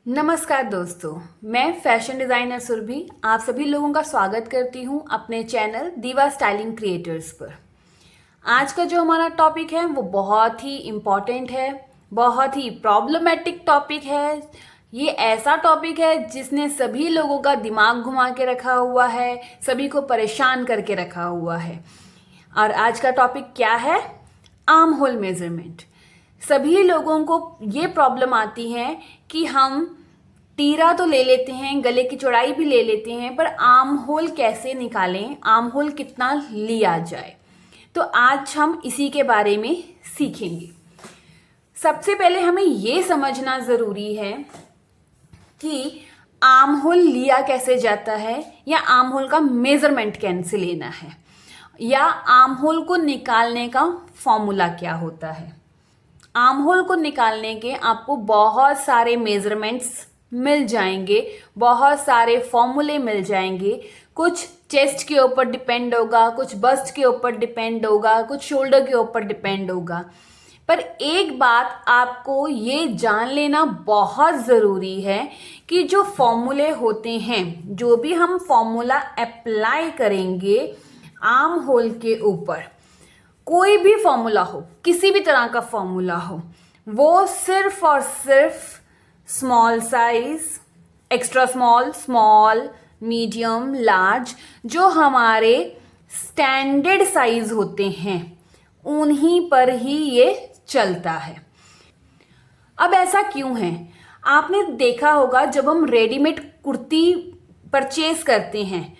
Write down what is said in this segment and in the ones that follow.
नमस्कार दोस्तों, मैं फैशन डिज़ाइनर सुरभि आप सभी लोगों का स्वागत करती हूं अपने चैनल दीवा स्टाइलिंग क्रिएटर्स पर। आज का जो हमारा टॉपिक है वो बहुत ही इम्पॉर्टेंट है, बहुत ही प्रॉब्लमेटिक टॉपिक है। ये ऐसा टॉपिक है जिसने सभी लोगों का दिमाग घुमा के रखा हुआ है, सभी को परेशान करके रखा हुआ है। और आज का टॉपिक क्या है? Arm hole measurement. सभी लोगों को ये प्रॉब्लम आती है कि हम तीरा तो ले लेते हैं, गले की चौड़ाई भी ले लेते हैं, पर आर्म होल कैसे निकालें, आर्म होल कितना लिया जाए। तो आज हम इसी के बारे में सीखेंगे। सबसे पहले हमें ये समझना ज़रूरी है कि आर्म होल लिया कैसे जाता है, या आर्म होल का मेज़रमेंट कैसे लेना है, या आर्म होल को निकालने का फॉर्मूला क्या होता है। आर्म होल को निकालने के आपको बहुत सारे मेजरमेंट्स मिल जाएंगे, बहुत सारे फॉर्मूले मिल जाएंगे। कुछ चेस्ट के ऊपर डिपेंड होगा, कुछ बस्ट के ऊपर डिपेंड होगा, कुछ शोल्डर के ऊपर डिपेंड होगा। पर एक बात आपको ये जान लेना बहुत ज़रूरी है कि जो फॉर्मूले होते हैं, जो भी हम फॉर्मूला अप्लाई करेंगे आर्म होल के ऊपर, कोई भी फॉर्मूला हो, किसी भी तरह का फॉर्मूला हो, वो सिर्फ और सिर्फ small size, extra small, small, medium, large, जो हमारे स्टैंडर्ड साइज होते हैं उन्हीं पर ही ये चलता है। अब ऐसा क्यों है? आपने देखा होगा जब हम रेडीमेड कुर्ती परचेज करते हैं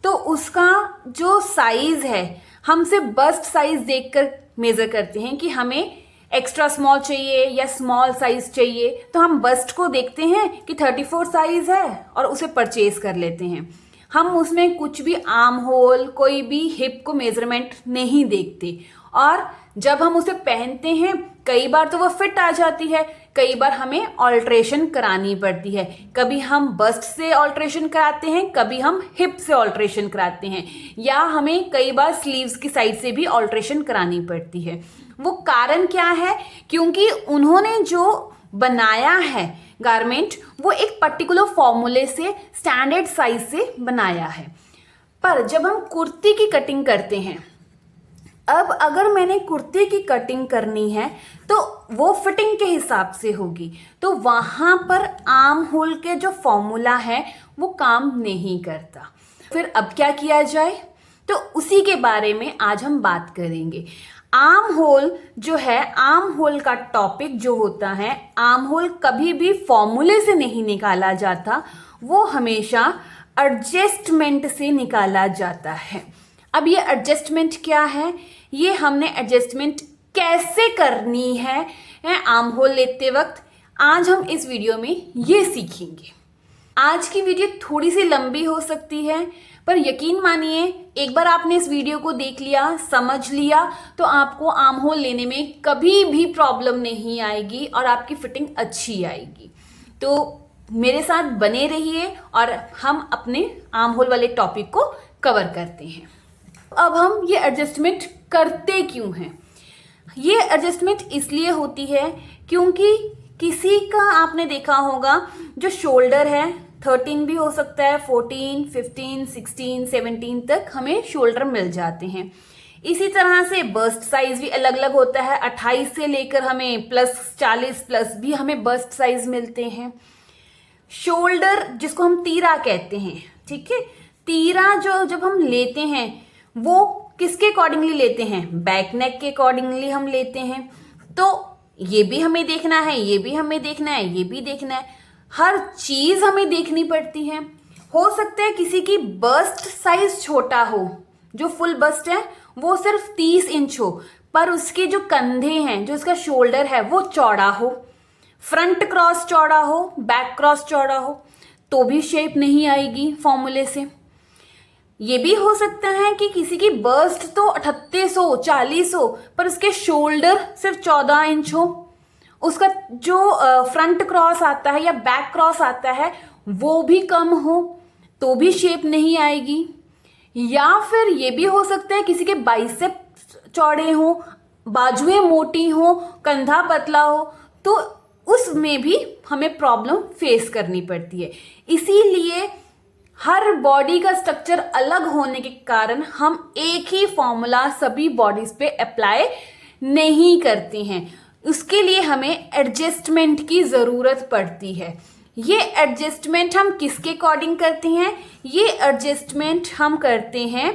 तो उसका जो साइज है हम सिर्फ बस्ट साइज देखकर मेजर करते हैं कि हमें एक्स्ट्रा स्मॉल चाहिए या स्मॉल साइज चाहिए, तो हम बस्ट को देखते हैं कि 34 साइज है और उसे परचेज कर लेते हैं। हम उसमें कुछ भी आर्म होल, कोई भी हिप को मेजरमेंट नहीं देखते, और जब हम उसे पहनते हैं कई बार तो वो फिट आ जाती है, कई बार हमें ऑल्ट्रेशन करानी पड़ती है। कभी हम बस्ट से ऑल्ट्रेशन कराते हैं, कभी हम हिप से ऑल्ट्रेशन कराते हैं, या हमें कई बार स्लीव्स की साइड से भी ऑल्ट्रेशन करानी पड़ती है। वो कारण क्या है? क्योंकि उन्होंने जो बनाया है गारमेंट, वो एक पर्टिकुलर फॉर्मूले से, स्टैंडर्ड साइज से बनाया है। पर जब हम कुर्ती की कटिंग करते हैं, अब अगर मैंने कुर्ते की कटिंग करनी है तो वो फिटिंग के हिसाब से होगी, तो वहां पर आर्म होल के जो फॉर्मूला है वो काम नहीं करता। फिर अब क्या किया जाए, तो उसी के बारे में आज हम बात करेंगे। आर्म होल जो है, आर्म होल का टॉपिक जो होता है, आर्म होल कभी भी फॉर्मूले से नहीं निकाला जाता, वो हमेशा एडजस्टमेंट से निकाला जाता है। अब ये एडजस्टमेंट क्या है, ये हमने एडजस्टमेंट कैसे करनी है आर्म होल लेते वक्त, आज हम इस वीडियो में ये सीखेंगे। आज की वीडियो थोड़ी सी लंबी हो सकती है, पर यकीन मानिए एक बार आपने इस वीडियो को देख लिया, समझ लिया, तो आपको आर्म होल लेने में कभी भी प्रॉब्लम नहीं आएगी और आपकी फिटिंग अच्छी आएगी। तो मेरे साथ बने रहिए और हम अपने आर्म होल वाले टॉपिक को कवर करते हैं। अब हम ये एडजस्टमेंट करते क्यों हैं? ये एडजस्टमेंट इसलिए होती है क्योंकि किसी का आपने देखा होगा जो शोल्डर है, 13 भी हो सकता है, 14, 15, 16, 17 तक हमें शोल्डर मिल जाते हैं। इसी तरह से बस्ट साइज भी अलग अलग होता है, 28 से लेकर हमें प्लस 40 प्लस भी हमें बस्ट साइज मिलते हैं। शोल्डर जिसको हम तीरा कहते हैं, ठीक है, तीरा जो जब हम लेते हैं वो किसके अकॉर्डिंगली लेते हैं? बैक नेक के अकॉर्डिंगली हम लेते हैं। तो ये भी हमें देखना है, ये भी हमें देखना है, ये भी देखना है, हर चीज हमें देखनी पड़ती है। हो सकता है किसी की बस्ट साइज छोटा हो, जो फुल बस्ट है वो सिर्फ 30 इंच हो, पर उसके जो कंधे हैं, जो इसका शोल्डर है वो चौड़ा हो, फ्रंट क्रॉस चौड़ा हो, बैक क्रॉस चौड़ा हो, तो भी शेप नहीं आएगी फॉर्मूले से। ये भी हो सकता है कि किसी की बस्ट तो 38 हो, 40 हो, पर उसके शोल्डर सिर्फ 14 इंच हो, उसका जो फ्रंट क्रॉस आता है या बैक क्रॉस आता है वो भी कम हो, तो भी शेप नहीं आएगी। या फिर ये भी हो सकता है किसी के बाइसेप चौड़े हो, बाजुएं मोटी हो, कंधा पतला हो, तो उसमें भी हमें प्रॉब्लम फेस करनी पड़ती है। इसीलिए हर बॉडी का स्ट्रक्चर अलग होने के कारण हम एक ही फॉर्मूला सभी बॉडीज पे अप्लाई नहीं करते हैं। उसके लिए हमें एडजस्टमेंट की ज़रूरत पड़ती है। ये एडजस्टमेंट हम किसके अकॉर्डिंग करते हैं? ये एडजस्टमेंट हम करते हैं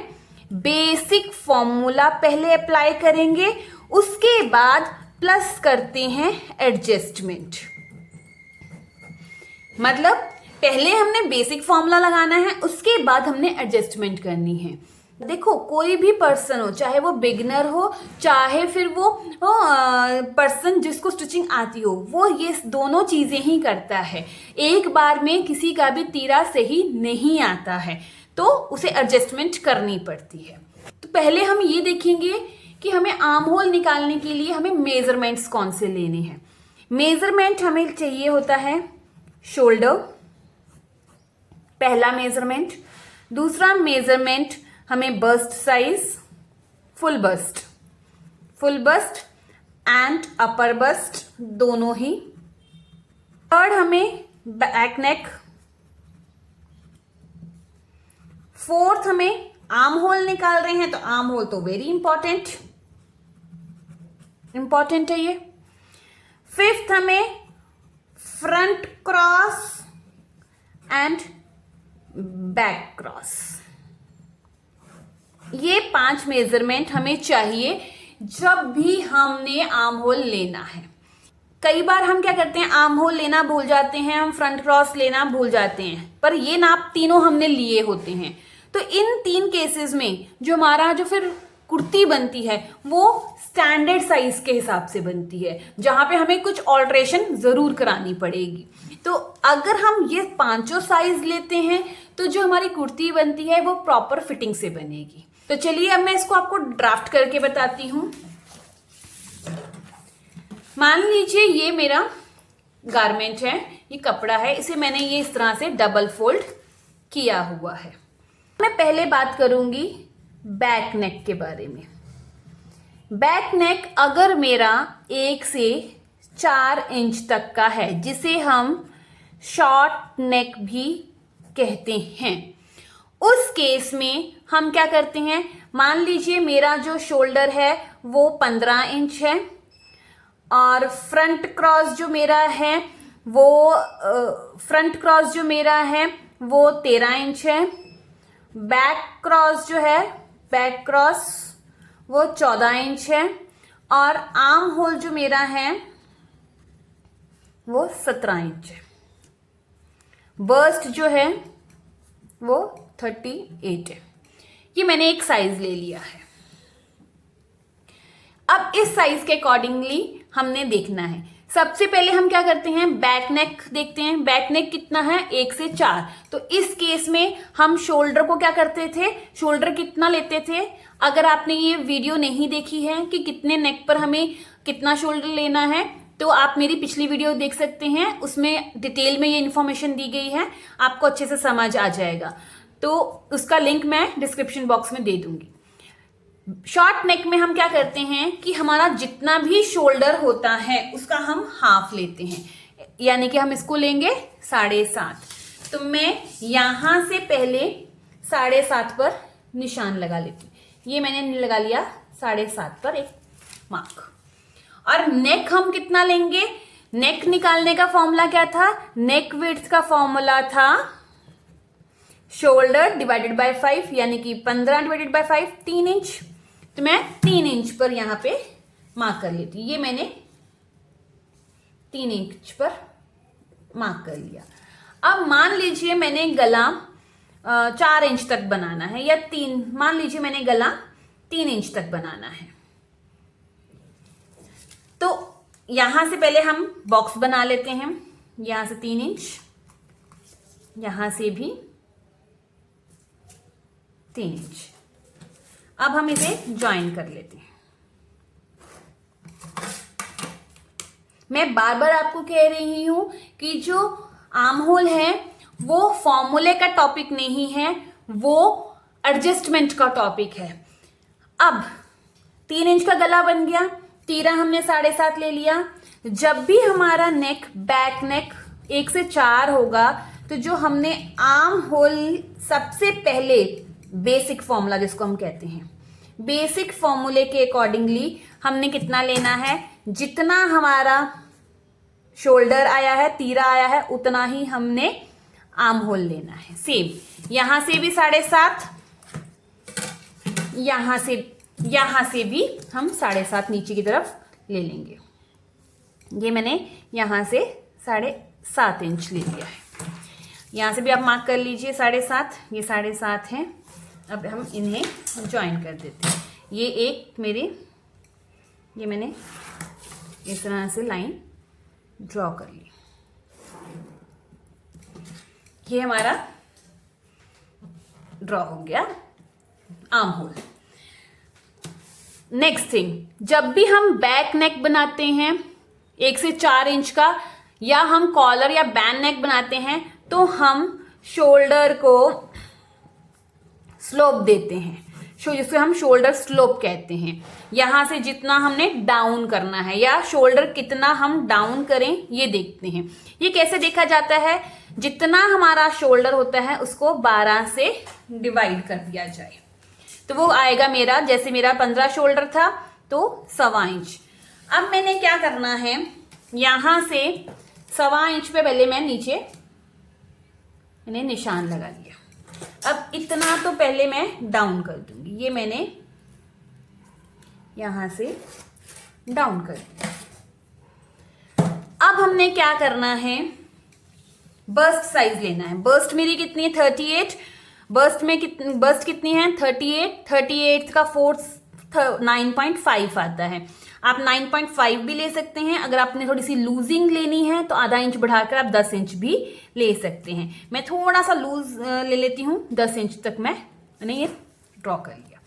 बेसिक फॉर्मूला पहले अप्लाई करेंगे, उसके बाद प्लस करते हैं एडजस्टमेंट। मतलब पहले हमने बेसिक फॉर्मूला लगाना है, उसके बाद हमने एडजस्टमेंट करनी है। देखो, कोई भी पर्सन हो, चाहे वो बिगनर हो, चाहे फिर वो पर्सन जिसको स्टिचिंग आती हो, वो ये दोनों चीज़ें ही करता है। एक बार में किसी का भी तीरा सही नहीं आता है, तो उसे एडजस्टमेंट करनी पड़ती है। तो पहले हम ये देखेंगे कि हमें आर्म होल निकालने के लिए हमें मेजरमेंट्स कौन से लेने हैं। मेजरमेंट हमें चाहिए होता है शोल्डर, पहला मेजरमेंट। दूसरा मेजरमेंट हमें bust size, full bust and upper bust दोनों ही। थर्ड हमें बैक नेक। फोर्थ हमें आर्म होल निकाल रहे हैं, तो आर्म होल तो वेरी इंपॉर्टेंट है ये। फिफ्थ हमें front cross and back cross. ये 5 मेजरमेंट हमें चाहिए जब भी हमने आर्म होल लेना है। कई बार हम क्या करते हैं, आर्म होल लेना भूल जाते हैं, हम फ्रंट क्रॉस लेना भूल जाते हैं, पर ये नाप तीनों हमने लिए होते हैं। तो इन 3 केसेस में जो हमारा जो फिर कुर्ती बनती है वो स्टैंडर्ड साइज के हिसाब से बनती है, जहां पे हमें कुछ ऑल्ट्रेशन जरूर करानी पड़ेगी। तो अगर हम ये 5 साइज लेते हैं तो जो हमारी कुर्ती बनती है वो प्रॉपर फिटिंग से बनेगी। तो चलिए अब मैं इसको आपको ड्राफ्ट करके बताती हूँ। मान लीजिए ये मेरा गारमेंट है, ये कपड़ा है, इसे मैंने ये इस तरह से डबल फोल्ड किया हुआ है। मैं पहले बात करूंगी बैक नेक के बारे में। बैक नेक अगर मेरा 1 से 4 इंच तक का है, जिसे हम शॉर्ट नेक भी कहते हैं, उस केस में हम क्या करते हैं, मान लीजिए मेरा जो शोल्डर है वो 15 इंच है और फ्रंट क्रॉस जो मेरा है वो 13 इंच है। बैक क्रॉस वो 14 इंच है और आर्म होल जो मेरा है वो 17 इंच है। बर्स्ट जो है वो 38 है। ये मैंने एक साइज ले लिया है। अब इस साइज के अकॉर्डिंगली हमने देखना है। सबसे पहले हम क्या करते हैं, बैक नेक देखते हैं। बैक नेक कितना है, 1 से 4। तो इस केस में हम शोल्डर को क्या करते थे, शोल्डर कितना लेते थे। अगर आपने ये वीडियो नहीं देखी है कि कितने नेक पर हमें कितना शोल्डर लेना है, तो आप मेरी पिछली वीडियो देख सकते हैं, उसमें डिटेल में ये इन्फॉर्मेशन दी गई है, आपको अच्छे से समझ आ जाएगा। तो उसका लिंक मैं डिस्क्रिप्शन बॉक्स में दे दूंगी। शॉर्ट नेक में हम क्या करते हैं कि हमारा जितना भी शोल्डर होता है उसका हम हाफ लेते हैं, यानी कि हम इसको लेंगे 7.5। तो मैं यहां से पहले 7.5 पर निशान लगा लेती हूँ। ये मैंने लगा लिया 7.5 पर एक मार्क। और नेक हम कितना लेंगे, नेक निकालने का फॉर्मूला क्या था, नेक विड्थ का फॉर्मूला था शोल्डर डिवाइडेड बाय 5, यानी कि 15 डिवाइडेड बाय 5 3 इंच। तो मैं 3 इंच पर यहां पे मार्क कर लेती हूँ। ये मैंने 3 इंच पर मार्क कर लिया। अब मान लीजिए मैंने गला 4 इंच तक बनाना है, या 3, मान लीजिए मैंने गला 3 इंच तक बनाना है। तो यहां से पहले हम बॉक्स बना लेते हैं। यहां से 3 इंच, यहां से भी 3 इंच। अब हम इसे ज्वाइन कर लेते हैं। मैं बार बार आपको कह रही हूं कि जो आर्म होल है वो फॉर्मूले का टॉपिक नहीं है, वो एडजस्टमेंट का टॉपिक है। अब 3 इंच का गला बन गया, तीरा हमने 7.5 ले लिया। जब भी हमारा नेक, बैक नेक 1 से 4 होगा तो जो हमने आर्म होल सबसे पहले बेसिक फॉर्मूला जिसको हम कहते हैं, बेसिक फॉर्मूले के अकॉर्डिंगली हमने कितना लेना है, जितना हमारा शोल्डर आया है, तीरा आया है, उतना ही हमने आर्म होल लेना है। सेम यहां से भी 7.5, यहां से भी हम 7.5 नीचे की तरफ ले लेंगे। ये मैंने यहां से 7.5 इंच ले लिया है। यहां से भी आप मार्क कर लीजिए 7.5, ये 7.5 है। अब हम इन्हें ज्वाइन कर देते हैं। ये मैंने इस तरह से लाइन ड्रॉ कर ली। ये हमारा ड्रॉ हो गया आर्म होल। नेक्स्ट थिंग, जब भी हम बैक नेक बनाते हैं 1 से 4 इंच का, या हम कॉलर या बैन नेक बनाते हैं, तो हम शोल्डर को स्लोप देते हैं, जिसको हम शोल्डर स्लोप कहते हैं। यहां से जितना हमने डाउन करना है या शोल्डर कितना हम डाउन करें ये देखते हैं। ये कैसे देखा जाता है, जितना हमारा शोल्डर होता है उसको 12 से डिवाइड कर दिया जाए तो वो आएगा मेरा, जैसे मेरा 15 शोल्डर था तो 1.25 इंच। अब मैंने क्या करना है, यहां से 1.25 इंच पे पहले मैं नीचे मैंने निशान लगा लिया। अब इतना तो पहले मैं डाउन कर दूंगी, ये मैंने यहां से डाउन कर दिया। अब हमने क्या करना है, बस्ट साइज लेना है। बस्ट मेरी कितनी है 38, बस्ट कितनी है 38 का 4 9.5 आता है। आप 9.5 भी ले सकते हैं। अगर आपने थोड़ी सी लूजिंग लेनी है तो आधा इंच बढ़ाकर आप 10 इंच भी ले सकते हैं। मैं थोड़ा सा लूज ले लेती हूँ, 10 इंच तक मैंने ये ड्रॉ कर लिया।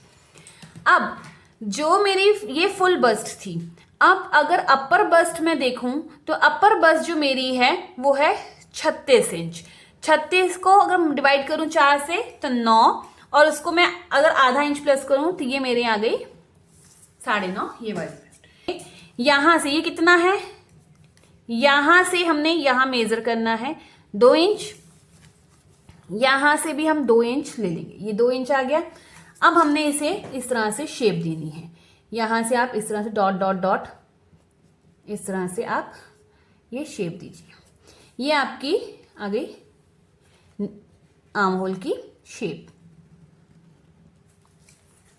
अब जो मेरी ये फुल बस्ट थी, अब अगर अपर बस्ट में देखूं तो अपर बस्ट जो मेरी है वो है 36 इंच। 36 को अगर डिवाइड करूं 4 से तो 9, और उसको मैं अगर आधा इंच प्लस करूं तो ये मेरे आ गई 9.5। ये वाली यहां से ये कितना है, यहां से हमने यहां मेजर करना है 2 इंच, यहां से भी हम 2 इंच ले लेंगे, ये 2 इंच आ गया। अब हमने इसे इस तरह से शेप देनी है। यहां से आप इस तरह से डॉट डॉट डॉट इस तरह से आप ये शेप दीजिए। ये आपकी आ गई आर्म होल की शेप।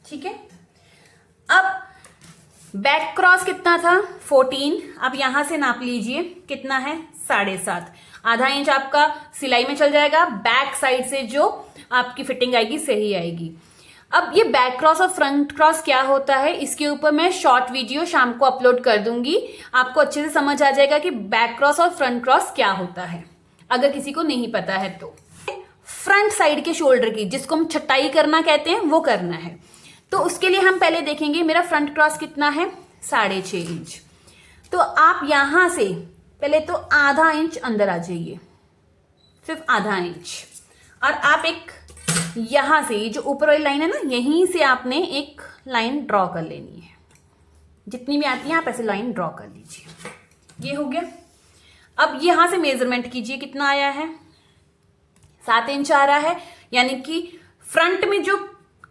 ठीक है। अब बैक क्रॉस कितना था 14, अब यहां से नाप लीजिए कितना है 7.5। आधा इंच आपका सिलाई में चल जाएगा, बैक साइड से जो आपकी फिटिंग आएगी सही आएगी। अब ये बैक क्रॉस और फ्रंट क्रॉस क्या होता है, इसके ऊपर मैं शॉर्ट वीडियो शाम को अपलोड कर दूंगी। आपको अच्छे से समझ आ जाएगा कि बैक क्रॉस और फ्रंट क्रॉस क्या होता है, अगर किसी को नहीं पता है तो। फ्रंट साइड के शोल्डर की, जिसको हम छटाई करना कहते हैं, वो करना है। तो उसके लिए हम पहले देखेंगे मेरा फ्रंट क्रॉस कितना है 6.5 इंच। तो आप यहां से पहले तो आधा इंच अंदर आ जाइए, सिर्फ आधा इंच, और आप एक यहां से ये जो ऊपर वाली लाइन है ना, यहीं से आपने एक लाइन ड्रॉ कर लेनी है। जितनी भी आती है आप ऐसे लाइन ड्रॉ कर लीजिए। ये हो गया। अब यहां से मेजरमेंट कीजिए कितना आया है, 7 इंच आ रहा है, यानी कि फ्रंट में जो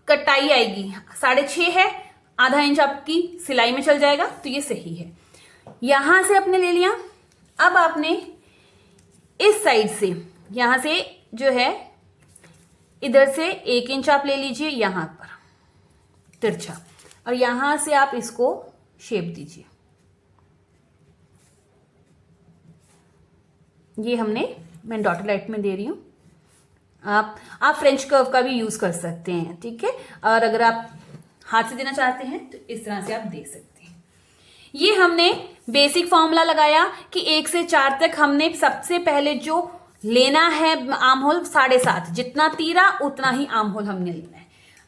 कटाई आएगी 6.5 है, आधा इंच आपकी सिलाई में चल जाएगा, तो ये सही है। यहां से आपने ले लिया। अब आपने इस साइड से, यहां से जो है इधर से 1 इंच आप ले लीजिए यहां पर तिरछा, और यहां से आप इसको शेप दीजिए। ये मैं डॉटेड लाइन में दे रही हूं। आप फ्रेंच कर्व का भी यूज कर सकते हैं, ठीक है। और अगर आप हाथ से देना चाहते हैं तो इस तरह से आप दे सकते हैं। ये हमने बेसिक फॉर्मूला लगाया कि 1 से 4 तक हमने सबसे पहले जो लेना है आर्म होल 7.5, जितना तीरा उतना ही आर्म होल हमने लेना है।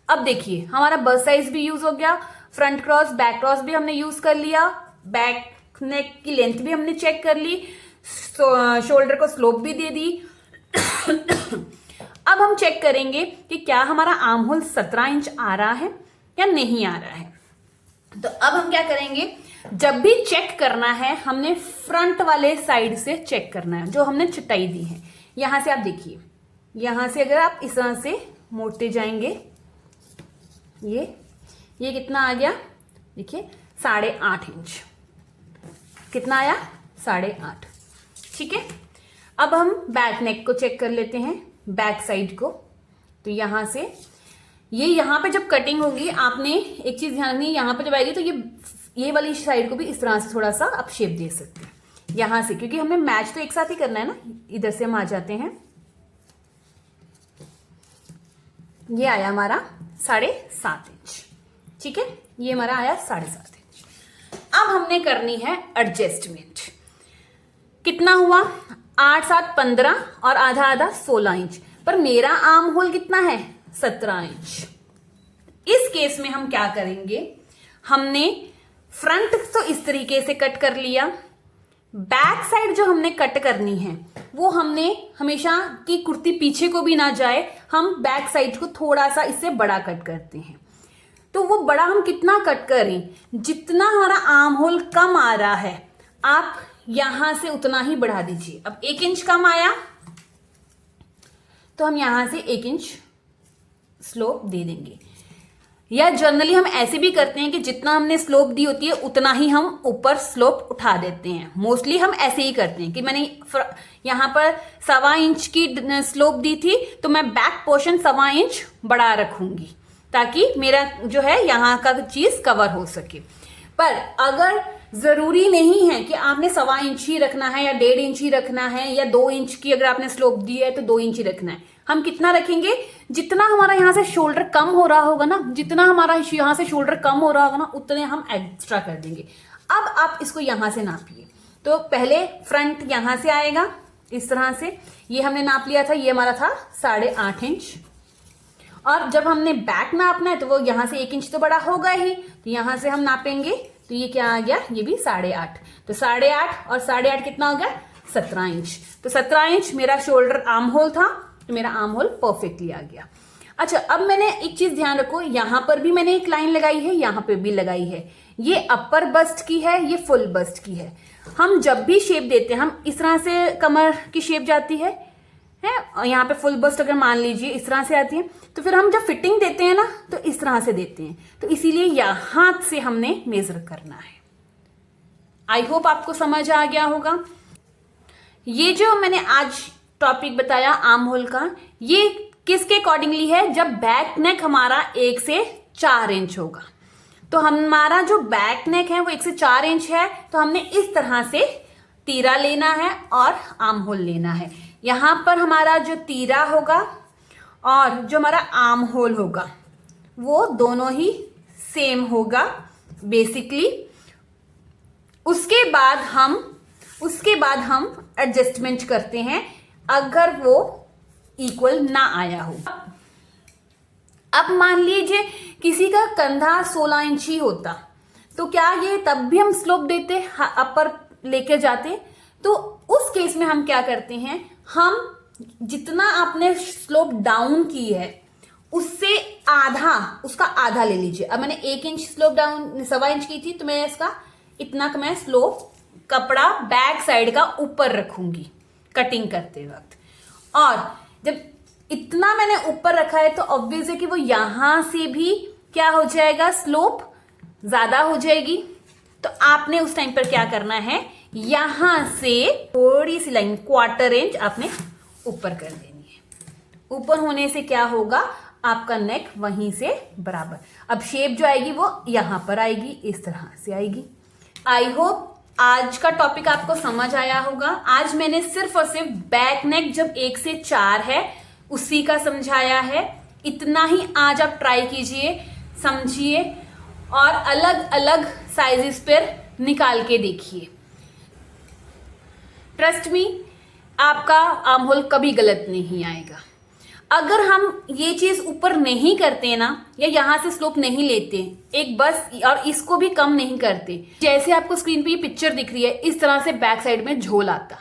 अब देखिए हमारा बस्ट साइज भी यूज हो गया, फ्रंट क्रॉस बैक क्रॉस भी हमने यूज कर लिया, बैक नेक की लेंथ भी हमने चेक कर ली, शोल्डर को स्लोप भी दे दी। अब हम चेक करेंगे कि क्या हमारा आर्म होल 17 इंच आ रहा है या नहीं आ रहा है। तो अब हम क्या करेंगे, जब भी चेक करना है हमने फ्रंट वाले साइड से चेक करना है, जो हमने चटाई दी है। यहां से आप देखिए, यहां से अगर आप इस तरह से मोड़ते जाएंगे, ये कितना आ गया, देखिए 8.5 इंच। कितना आया, 8.5। ठीक है, अब हम बैक नेक को चेक कर लेते हैं, बैक साइड को। तो यहां से यहां पे जब कटिंग होगी, आपने एक चीज ध्यान रखनी है, यहां पे जब आएगी तो ये वाली साइड को भी इस तरह से थोड़ा सा आप शेप दे सकते हैं यहां से, क्योंकि हमने मैच तो एक साथ ही करना है ना। इधर से हम आ जाते हैं, ये आया हमारा 7.5 इंच। ठीक है, ये हमारा आया 7.5 इंच। अब हमने करनी है एडजस्टमेंट। कितना हुआ, 8 7 15 और आधा आधा 16 इंच। पर मेरा आर्म होल कितना है, 17 इंच। इस केस में हम क्या करेंगे, हमने फ्रंट तो इस तरीके से कट कर लिया, बैक साइड जो हमने कट करनी है वो हमने हमेशा कि कुर्ती पीछे को भी ना जाए, हम बैक साइड को थोड़ा सा इससे बड़ा कट करते हैं। तो वो बड़ा हम कितना कट करें, जितना हमारा आर्म होल कम आ रहा है आप यहां से उतना ही बढ़ा दीजिए। अब 1 इंच कम आया तो हम यहां से 1 इंच स्लोप दे देंगे, या जनरली हम ऐसे भी करते हैं कि जितना हमने स्लोप दी होती है उतना ही हम ऊपर स्लोप उठा देते हैं। मोस्टली हम ऐसे ही करते हैं कि मैंने यहां पर 1.25 इंच की स्लोप दी थी तो मैं बैक पोर्शन 1.25 इंच बढ़ा रखूंगी, ताकि मेरा जो है यहाँ का चीज कवर हो सके। पर अगर जरूरी नहीं है कि आपने 1.25 इंच ही रखना है या 1.5 इंच ही रखना है, या 2 इंच की अगर आपने स्लोप दी है तो 2 इंच ही रखना है। हम कितना रखेंगे, जितना हमारा यहाँ से शोल्डर कम हो रहा होगा ना, जितना हमारा यहाँ से शोल्डर कम हो रहा होगा ना, उतने हम एक्स्ट्रा कर देंगे। अब आप इसको यहां से नापिए। तो पहले फ्रंट यहां से आएगा इस तरह से, ये हमने नाप लिया था, ये हमारा था 8.5 इंच। और जब हमने बैक नापना है तो वो यहां से 1 इंच तो बड़ा होगा ही, तो यहां से हम नापेंगे तो ये क्या आ गया, ये भी 8.5। तो 8.5 और 8.5 कितना हो गया, 17 इंच। तो 17 इंच मेरा शोल्डर आर्म होल था, तो मेरा आर्म होल परफेक्टली आ गया। अच्छा, अब मैंने एक चीज ध्यान रखो, यहां पर भी मैंने एक लाइन लगाई है, यहां पे भी लगाई है। ये अपर बस्ट की है, ये फुल बस्ट की है। हम जब भी शेप देते हैं, हम इस तरह से कमर की शेप जाती है यहाँ पे फुल बस्ट अगर मान लीजिए इस तरह से आती है, तो फिर हम जब फिटिंग देते हैं ना तो इस तरह से देते हैं। तो इसीलिए यहां से हमने मेजर करना है। आई होप आपको समझ आ गया होगा। ये जो मैंने आज टॉपिक बताया आर्म होल का, ये किसके अकॉर्डिंगली है, जब बैक नेक हमारा 1 से 4 इंच होगा। तो हमारा जो बैक नेक है वो 1 से 4 इंच है, तो हमने इस तरह से तीरा लेना है और आर्म होल लेना है। यहां पर हमारा जो तीरा होगा और जो हमारा आर्म होल होगा वो दोनों ही सेम होगा बेसिकली। उसके बाद हम एडजस्टमेंट करते हैं अगर वो इक्वल ना आया हो। अब मान लीजिए किसी का कंधा 16 इंच ही होता, तो क्या ये तब भी हम स्लोप देते, अपर लेके जाते? तो उस केस में हम क्या करते हैं, हम जितना आपने स्लोप डाउन की है उससे उसका आधा ले लीजिए। अब मैंने 1 इंच स्लोप डाउन 1.25 इंच की थी, तो मैं इसका इतना का मैं स्लोप कपड़ा बैक साइड का ऊपर रखूंगी कटिंग करते वक्त। और जब इतना मैंने ऊपर रखा है तो ऑब्वियस है कि वो यहां से भी क्या हो जाएगा, स्लोप ज्यादा हो जाएगी। तो आपने उस टाइम पर क्या करना है, यहां से थोड़ी सी लाइन 1/4 इंच आपने ऊपर कर देनी है। ऊपर होने से क्या होगा, आपका नेक वहीं से बराबर। अब शेप जो आएगी वो यहां पर आएगी, इस तरह से आएगी। आई होप आज का टॉपिक आपको समझ आया होगा। आज मैंने सिर्फ और सिर्फ बैक नेक जब 1 से 4 है उसी का समझाया है। इतना ही आज आप ट्राई कीजिए, समझिए और अलग अलग साइजेस पर निकाल के देखिए। ट्रस्ट मी, आपका आर्म होल कभी गलत नहीं आएगा। अगर हम ये चीज ऊपर नहीं करते ना, या यहां से स्लोप नहीं लेते एक बस, और इसको भी कम नहीं करते, जैसे आपको स्क्रीन पे ये पिक्चर दिख रही है, इस तरह से बैक साइड में झोल आता,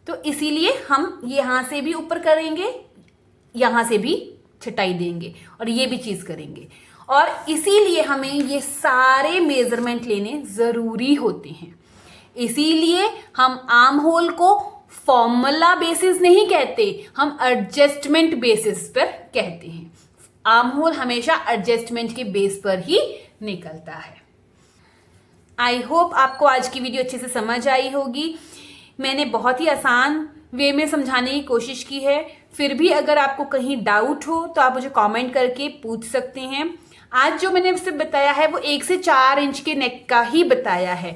तो इसीलिए हम यहां से भी ऊपर करेंगे, यहां से भी छटाई देंगे और ये भी चीज करेंगे। और इसीलिए हमें ये सारे मेजरमेंट लेने ज़रूरी होते हैं। इसीलिए हम आर्म होल को फॉर्मूला बेसिस नहीं कहते, हम एडजस्टमेंट बेसिस पर कहते हैं। आर्म होल हमेशा एडजस्टमेंट के बेस पर ही निकलता है। आई होप आपको आज की वीडियो अच्छे से समझ आई होगी। मैंने बहुत ही आसान वे में समझाने की कोशिश की है। फिर भी अगर आपको कहीं डाउट हो तो आप मुझे कमेंट करके पूछ सकते हैं। आज जो मैंने आपसे बताया है वो 1 से 4 इंच के नेक का ही बताया है।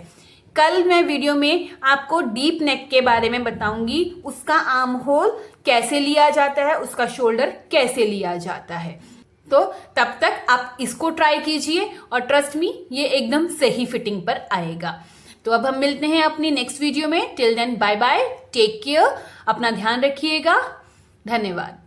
कल मैं वीडियो में आपको डीप नेक के बारे में बताऊंगी, उसका आर्म होल कैसे लिया जाता है, उसका शोल्डर कैसे लिया जाता है। तो तब तक आप इसको ट्राई कीजिए और ट्रस्ट मी, ये एकदम सही फिटिंग पर आएगा। तो अब हम मिलते हैं अपनी नेक्स्ट वीडियो में। Till then bye bye, take care, अपना ध्यान रखिएगा। धन्यवाद।